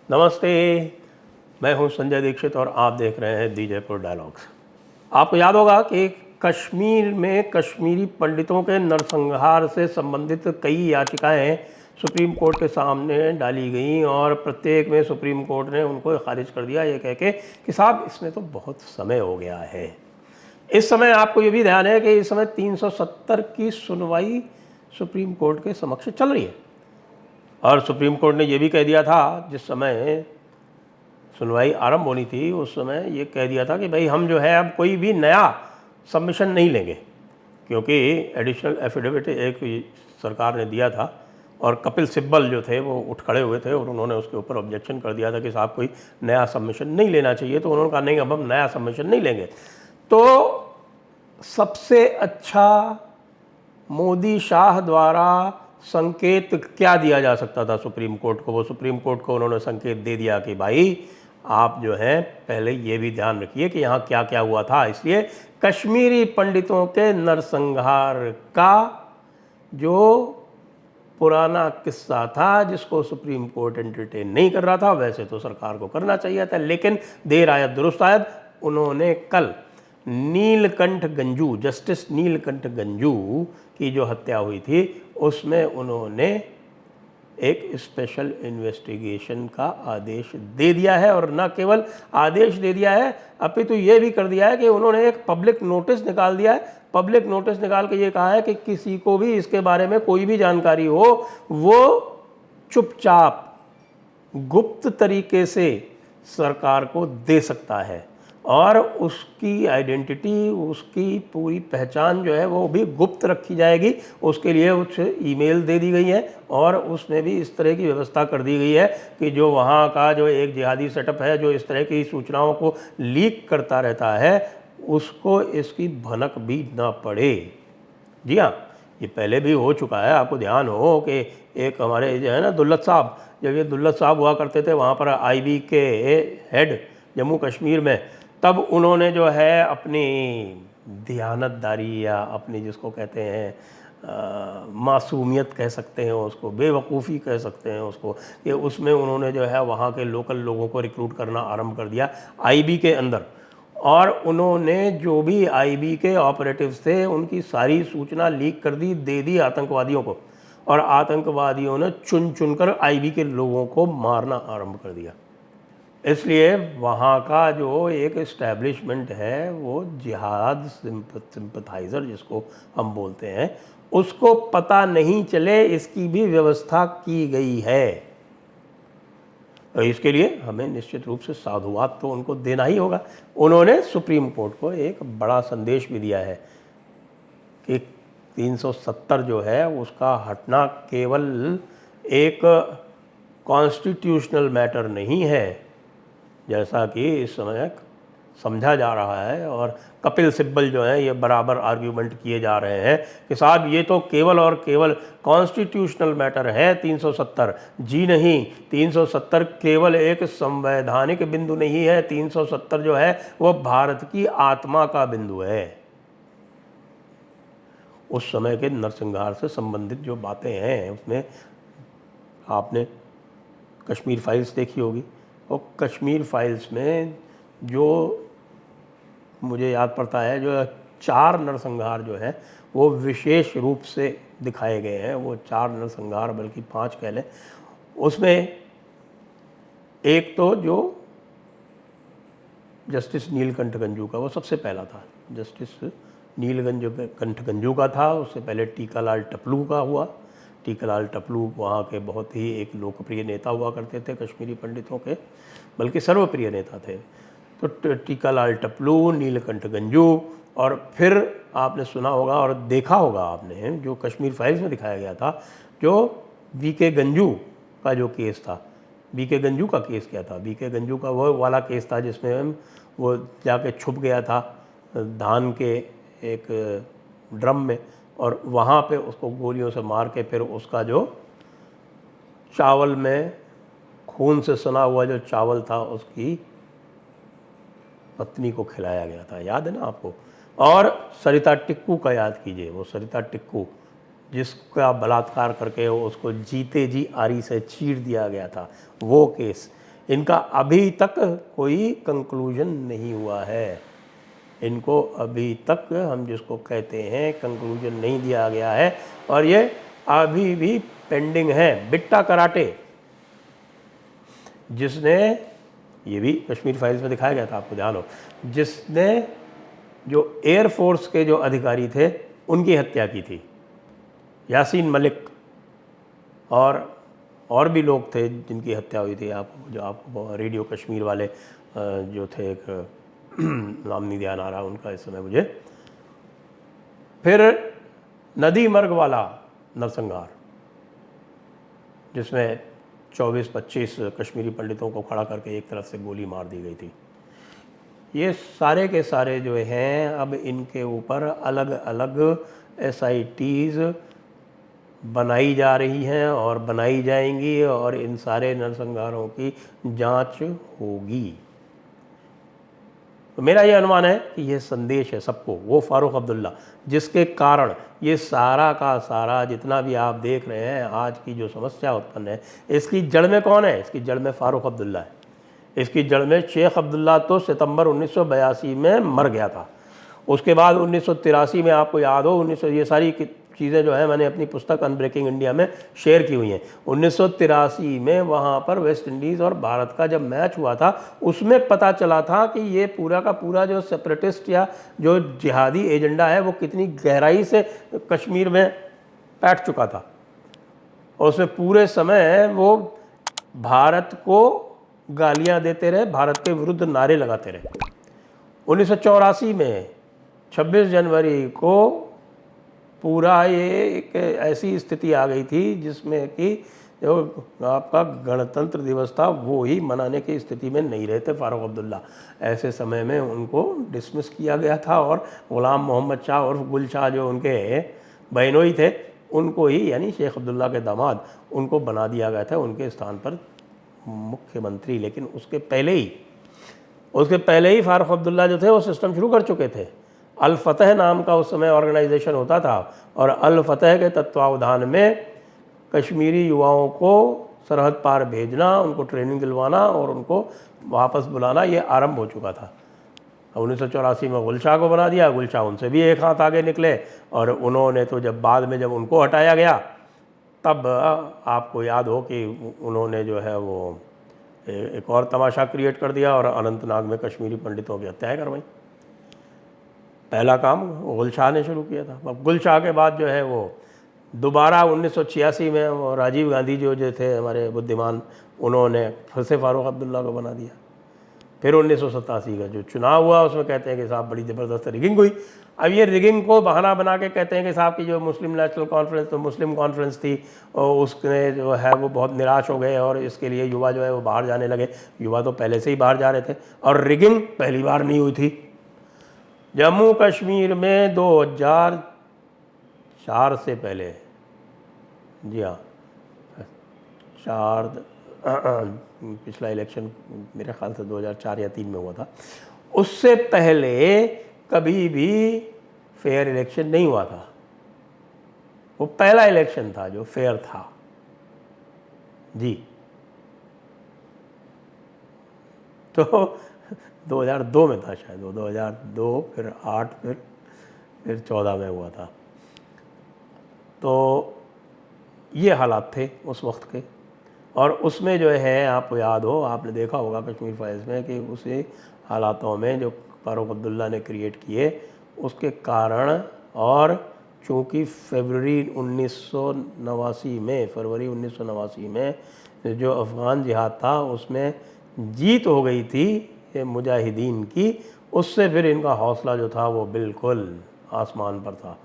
नमस्ते, मैं हूं संजय दीक्षित और आप देख रहे हैं दी जयपुर डायलॉग्स। आपको याद होगा कि कश्मीर में कश्मीरी पंडितों के नरसंहार से संबंधित कई याचिकाएं सुप्रीम कोर्ट के सामने डाली गई और प्रत्येक में सुप्रीम कोर्ट ने उनको खारिज कर दिया ये कह के कि साहब इसमें तो बहुत समय हो गया है। इस समय आपको ये भी ध्यान है कि इस समय 370 की सुनवाई सुप्रीम कोर्ट के समक्ष चल रही है और सुप्रीम कोर्ट ने ये भी कह दिया था, जिस समय सुनवाई आरंभ होनी थी उस समय ये कह दिया था कि भाई हम जो है अब कोई भी नया सबमिशन नहीं लेंगे, क्योंकि एडिशनल एफिडेविट एक सरकार ने दिया था और कपिल सिब्बल जो थे वो उठ खड़े हुए थे और उन्होंने उसके ऊपर ऑब्जेक्शन कर दिया था कि साहब कोई नया सबमिशन नहीं लेना चाहिए। तो उन्होंने कहा नहीं, अब हम नया सबमिशन नहीं लेंगे। तो सबसे अच्छा मोदी शाह द्वारा संकेत क्या दिया जा सकता था सुप्रीम कोर्ट को, वो सुप्रीम कोर्ट को उन्होंने संकेत दे दिया कि भाई आप जो है पहले ये भी ध्यान रखिए कि यहाँ क्या क्या हुआ था। इसलिए कश्मीरी पंडितों के नरसंहार का जो पुराना किस्सा था जिसको सुप्रीम कोर्ट एंटरटेन नहीं कर रहा था, वैसे तो सरकार को करना चाहिए था, लेकिन देर आयत दुरुस्त आयत, उन्होंने कल नीलकंठ गंजू, जस्टिस नीलकंठ गंजू की जो हत्या हुई थी उसमें उन्होंने एक स्पेशल इन्वेस्टिगेशन का आदेश दे दिया है। और न केवल आदेश दे दिया है, अपितु ये भी कर दिया है कि उन्होंने एक पब्लिक नोटिस निकाल दिया है। पब्लिक नोटिस निकाल के ये कहा है कि किसी को भी इसके बारे में कोई भी जानकारी हो वो चुपचाप गुप्त तरीके से सरकार को दे सकता है और उसकी आइडेंटिटी, उसकी पूरी पहचान जो है वो भी गुप्त रखी जाएगी। उसके लिए कुछ ईमेल दे दी गई है और उसमें भी इस तरह की व्यवस्था कर दी गई है कि जो वहाँ का जो एक जिहादी सेटअप है जो इस तरह की सूचनाओं को लीक करता रहता है उसको इसकी भनक भी ना पड़े। जी हाँ, ये पहले भी हो चुका है। आपको ध्यान हो कि एक हमारे जो है ना दुल्लत साहब, जब ये दुल्लत साहब हुआ करते थे वहाँ पर आईबी के हेड जम्मू कश्मीर में, तब उन्होंने जो है अपनी दयानतदारी या अपनी जिसको कहते हैं मासूमियत कह सकते हैं उसको, बेवकूफ़ी कह सकते हैं उसको, कि उसमें उन्होंने जो है वहाँ के लोकल लोगों को रिक्रूट करना आरंभ कर दिया आईबी के अंदर। और उन्होंने जो भी आईबी के ऑपरेटिव्स थे उनकी सारी सूचना लीक कर दी, दे दी आतंकवादियों को, और आतंकवादियों ने चुन चुनकर आईबी के लोगों को मारना आरंभ कर दिया। इसलिए वहाँ का जो एक इस्टेब्लिशमेंट है वो जिहाद सिंपथाइज़र जिसको हम बोलते हैं, उसको पता नहीं चले इसकी भी व्यवस्था की गई है। तो इसके लिए हमें निश्चित रूप से साधुवाद तो उनको देना ही होगा। उन्होंने सुप्रीम कोर्ट को एक बड़ा संदेश भी दिया है कि 370 जो है उसका हटना केवल एक कॉन्स्टिट्यूशनल मैटर नहीं है जैसा कि इस समय समझा जा रहा है, और कपिल सिब्बल जो है ये बराबर आर्ग्यूमेंट किए जा रहे हैं कि साहब ये तो केवल और केवल कॉन्स्टिट्यूशनल मैटर है 370। जी नहीं, 370 केवल एक संवैधानिक बिंदु नहीं है, 370 जो है वो भारत की आत्मा का बिंदु है। उस समय के नरसंहार से संबंधित जो बातें हैं उसमें आपने कश्मीर फाइल्स देखी होगी, और कश्मीर फाइल्स में जो मुझे याद पड़ता है जो 4 नरसंहार जो है वो विशेष रूप से दिखाए गए हैं। वो 4 नरसंहार बल्कि 5 कह लें। उसमें एक तो जो जस्टिस नीलकंठ गंजू का वो सबसे पहला था, जस्टिस नीलकंठ गंजू का था। उससे पहले टीकालाल टपलू का हुआ। टीकालाल टपलू वहाँ के बहुत ही एक लोकप्रिय नेता हुआ करते थे कश्मीरी पंडितों के, बल्कि सर्वप्रिय नेता थे। तो टीकालाल टपलू, नीलकंठ गंजू, और फिर आपने सुना होगा और देखा होगा आपने जो कश्मीर फाइल्स में दिखाया गया था, जो बीके गंजू का जो केस था। बीके गंजू का केस क्या था? बीके गंजू का वो वाला केस था जिसमें वो जाके छुप गया था धान के एक ड्रम में, और वहाँ पे उसको गोलियों से मार के फिर उसका जो चावल में खून से सना हुआ जो चावल था उसकी पत्नी को खिलाया गया था। याद है ना आपको? और सरिता टिक्कू का याद कीजिए, वो सरिता टिक्कू जिसका बलात्कार करके उसको जीते जी आरी से चीर दिया गया था, वो केस। इनका अभी तक कोई कंक्लूजन नहीं हुआ है। इनको अभी तक हम जिसको कहते हैं कंक्लूजन नहीं दिया गया है और ये अभी भी पेंडिंग है। बिट्टा कराटे, जिसने, ये भी कश्मीर फाइल्स में दिखाया गया था, आपको ध्यान हो, जिसने जो एयरफोर्स के जो अधिकारी थे उनकी हत्या की थी, यासीन मलिक, और भी लोग थे जिनकी हत्या हुई थी। आपको रेडियो कश्मीर वाले जो थे, एक नाम नहीं ध्यान आ रहा उनका इस समय मुझे। फिर नदी मर्ग वाला नरसंहार, जिसमें 24-25 कश्मीरी पंडितों को खड़ा करके एक तरफ से गोली मार दी गई थी। ये सारे के सारे जो हैं, अब इनके ऊपर अलग अलग SITs बनाई जा रही हैं और बनाई जाएंगी और इन सारे नरसंहारों की जांच होगी। तो मेरा ये अनुमान है कि ये संदेश है सबको, वो फारूक अब्दुल्ला, जिसके कारण ये सारा का सारा जितना भी आप देख रहे हैं आज की जो समस्या उत्पन्न है, इसकी जड़ में कौन है? इसकी जड़ में फारूक अब्दुल्ला है। इसकी जड़ में शेख अब्दुल्ला तो सितंबर 1982 में मर गया था। उसके बाद 1983 में, आपको याद हो, ये सारी चीज़ें जो है मैंने अपनी पुस्तक अनब्रेकिंग इंडिया में शेयर की हुई हैं। 1983 में वहाँ पर वेस्ट इंडीज़ और भारत का जब मैच हुआ था, उसमें पता चला था कि ये पूरा का पूरा जो सेपरेटिस्ट या जो जिहादी एजेंडा है वो कितनी गहराई से कश्मीर में बैठ चुका था। और उसमें पूरे समय वो भारत को गालियाँ देते रहे, भारत के विरुद्ध नारे लगाते रहे। 1984 में 26 जनवरी को पूरा ये एक ऐसी स्थिति आ गई थी जिसमें कि जो आपका गणतंत्र दिवस था वो ही मनाने की स्थिति में नहीं रहते फारूक अब्दुल्ला। ऐसे समय में उनको डिसमिस किया गया था और गुलाम मोहम्मद शाह और गुल शाह जो उनके बहनोई थे, उनको ही, यानी शेख अब्दुल्ला के दामाद, उनको बना दिया गया था उनके स्थान पर मुख्यमंत्री। लेकिन उसके पहले ही फारूक अब्दुल्ला जो थे वो सिस्टम शुरू कर चुके थे। अल फतह नाम का उस समय ऑर्गेनाइजेशन होता था और अल फतह के तत्वावधान में कश्मीरी युवाओं को सरहद पार भेजना, उनको ट्रेनिंग दिलवाना और उनको वापस बुलाना, ये आरंभ हो चुका था। 1984 में गुल शाह को बना दिया। गुल शाह उनसे भी एक हाथ आगे निकले और उन्होंने तो जब बाद में जब उनको हटाया गया, तब आपको याद हो कि उन्होंने जो है वो एक और तमाशा क्रिएट कर दिया और अनंतनाग में कश्मीरी पंडितों की हत्याएँ करवाई। पहला काम गुल शाह ने शुरू किया था। अब गुल शाह के बाद जो है वो दोबारा 1986 में वो राजीव गांधी जो थे हमारे बुद्धिमान, उन्होंने फिर से फारूक अब्दुल्ला को बना दिया। फिर 1987 का जो चुनाव हुआ उसमें कहते हैं कि साहब बड़ी ज़बरदस्त रिगिंग हुई। अब ये रिगिंग को बहाना बना के कहते हैं कि साहब की जो मुस्लिम नेशनल कॉन्फ्रेंस, तो मुस्लिम कॉन्फ्रेंस थी, और उसने जो है वो बहुत निराश हो गए और इसके लिए युवा जो है वो बाहर जाने लगे। युवा तो पहले से ही बाहर जा रहे थे और रिगिंग पहली बार नहीं हुई थी। जम्मू कश्मीर में 2004 से पहले, जी हाँ, पिछला इलेक्शन मेरे ख्याल से 2004 या 2003 में हुआ था, उससे पहले कभी भी फेयर इलेक्शन नहीं हुआ था। वो पहला इलेक्शन था जो फेयर था जी। तो 2002 में था शायद, 2002, फिर 8, फिर 14 में हुआ था। तो ये हालात थे उस वक्त के। और उसमें जो है, आपको याद हो, आपने देखा होगा कश्मीर फाइल्स में कि उसी हालातों में जो फारूक अब्दुल्ला ने क्रिएट किए, उसके कारण, और चूँकि फरवरी 1989 में जो अफ़गान जिहाद था उसमें जीत हो गई थी मुजाहिदीन की, उससे फिर इनका हौसला जो था वो बिल्कुल आसमान पर था।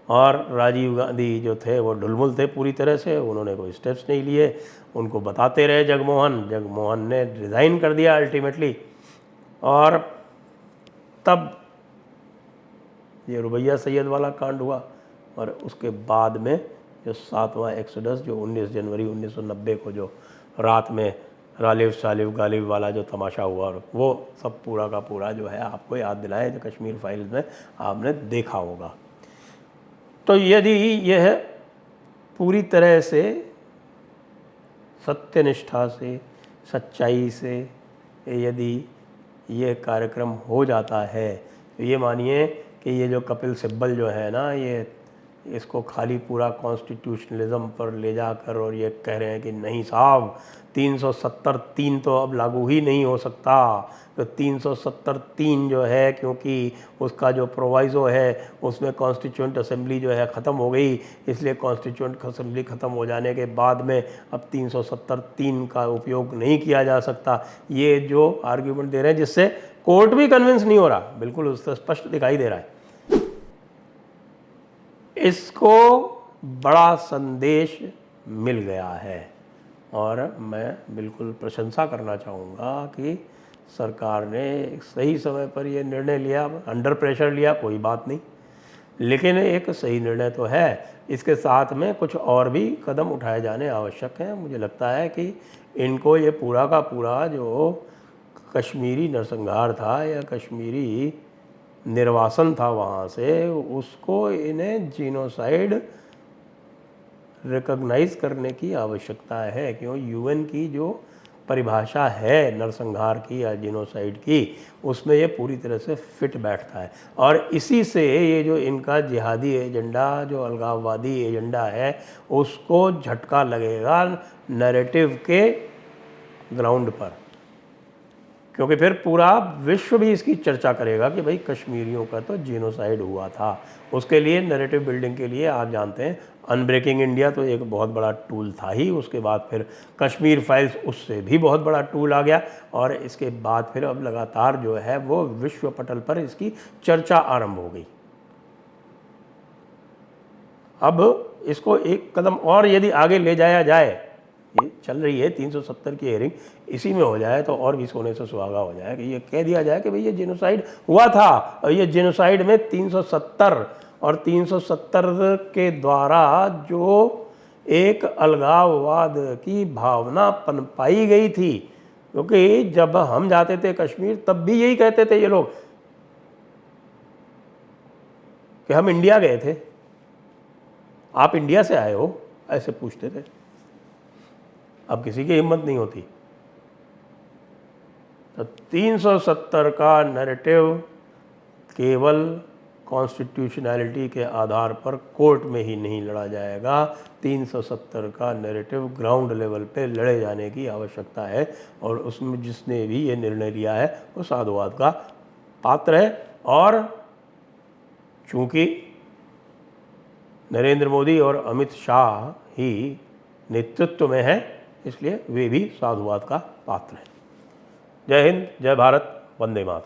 और राजीव गांधी जो थे वो ढुलमुल थे पूरी तरह से, उन्होंने कोई स्टेप्स नहीं लिए। उनको बताते रहे जगमोहन ने रिज़ाइन कर दिया अल्टीमेटली। और तब ये रुबैया सैयद वाला कांड हुआ और उसके बाद में जो 7वां एक्सोडस, जो 19 जनवरी 1990 को जो रात में गालिब वाला जो तमाशा हुआ, और वो सब पूरा का पूरा जो है आपको याद दिलाएं, जो कश्मीर फाइल्स में आपने देखा होगा। तो यदि यह पूरी तरह से सत्यनिष्ठा से, सच्चाई से यदि ये कार्यक्रम हो जाता है तो ये मानिए कि ये जो कपिल सिब्बल जो है ना, ये इसको खाली पूरा कॉन्स्टिट्यूशनलिज्म पर ले जाकर और ये कह रहे हैं कि नहीं साहब 370(3) तो अब लागू ही नहीं हो सकता। तो 370(3) जो है, क्योंकि उसका जो प्रोवाइज़ो है उसमें कॉन्स्टिट्यूएंट असेंबली जो है ख़त्म हो गई, इसलिए कॉन्स्टिट्यूएंट असेंबली ख़त्म हो जाने के बाद में अब 370(3) का उपयोग नहीं किया जा सकता। ये जो आर्ग्यूमेंट दे रहे हैं, जिससे कोर्ट भी कन्विंस नहीं हो रहा, बिल्कुल उससे स्पष्ट दिखाई दे रहा है। इसको बड़ा संदेश मिल गया है और मैं बिल्कुल प्रशंसा करना चाहूँगा कि सरकार ने सही समय पर यह निर्णय लिया। अंडर प्रेशर लिया, कोई बात नहीं, लेकिन एक सही निर्णय तो है। इसके साथ में कुछ और भी कदम उठाए जाने आवश्यक हैं। मुझे लगता है कि इनको ये पूरा का पूरा जो कश्मीरी नरसंहार था या कश्मीरी निर्वासन था वहाँ से, उसको इन्हें जीनोसाइड रिकॉग्नाइज करने की आवश्यकता है। क्यों, यूएन की जो परिभाषा है नरसंहार की या जीनोसाइड की, उसमें ये पूरी तरह से फिट बैठता है। और इसी से ये जो इनका जिहादी एजेंडा, जो अलगाववादी एजेंडा है, उसको झटका लगेगा नैरेटिव के ग्राउंड पर, क्योंकि फिर पूरा विश्व भी इसकी चर्चा करेगा कि भाई कश्मीरियों का तो जीनोसाइड हुआ था। उसके लिए नैरेटिव बिल्डिंग के लिए आप जानते हैं अनब्रेकिंग इंडिया तो एक बहुत बड़ा टूल था ही। उसके बाद फिर कश्मीर फाइल्स, उससे भी बहुत बड़ा टूल आ गया। और इसके बाद फिर अब लगातार जो है वो विश्व पटल पर इसकी चर्चा आरंभ हो गई। अब इसको एक कदम और यदि आगे ले जाया जाए, ये चल रही है 370 की हियरिंग, इसी में हो जाए तो और भी सोने से सुहागा हो जाए कि ये कह दिया जाए कि भाई ये जेनोसाइड हुआ था। और ये जेनोसाइड में 370 और 370 के द्वारा जो एक अलगाववाद की भावना पनपाई गई थी, क्योंकि जब हम जाते थे कश्मीर तब भी यही कहते थे ये लोग कि हम इंडिया गए थे, आप इंडिया से आए हो, ऐसे पूछते थे। अब किसी की हिम्मत नहीं होती। तो 370 का नैरेटिव केवल कॉन्स्टिट्यूशनैलिटी के आधार पर कोर्ट में ही नहीं लड़ा जाएगा। 370 का नैरेटिव ग्राउंड लेवल पे लड़े जाने की आवश्यकता है। और उसमें जिसने भी ये निर्णय लिया है वो साधुवाद का पात्र है। और चूँकि नरेंद्र मोदी और अमित शाह ही नेतृत्व में हैं, इसलिए वे भी साधुवाद का पात्र हैं। जय हिंद, जय भारत, वंदे मातरम।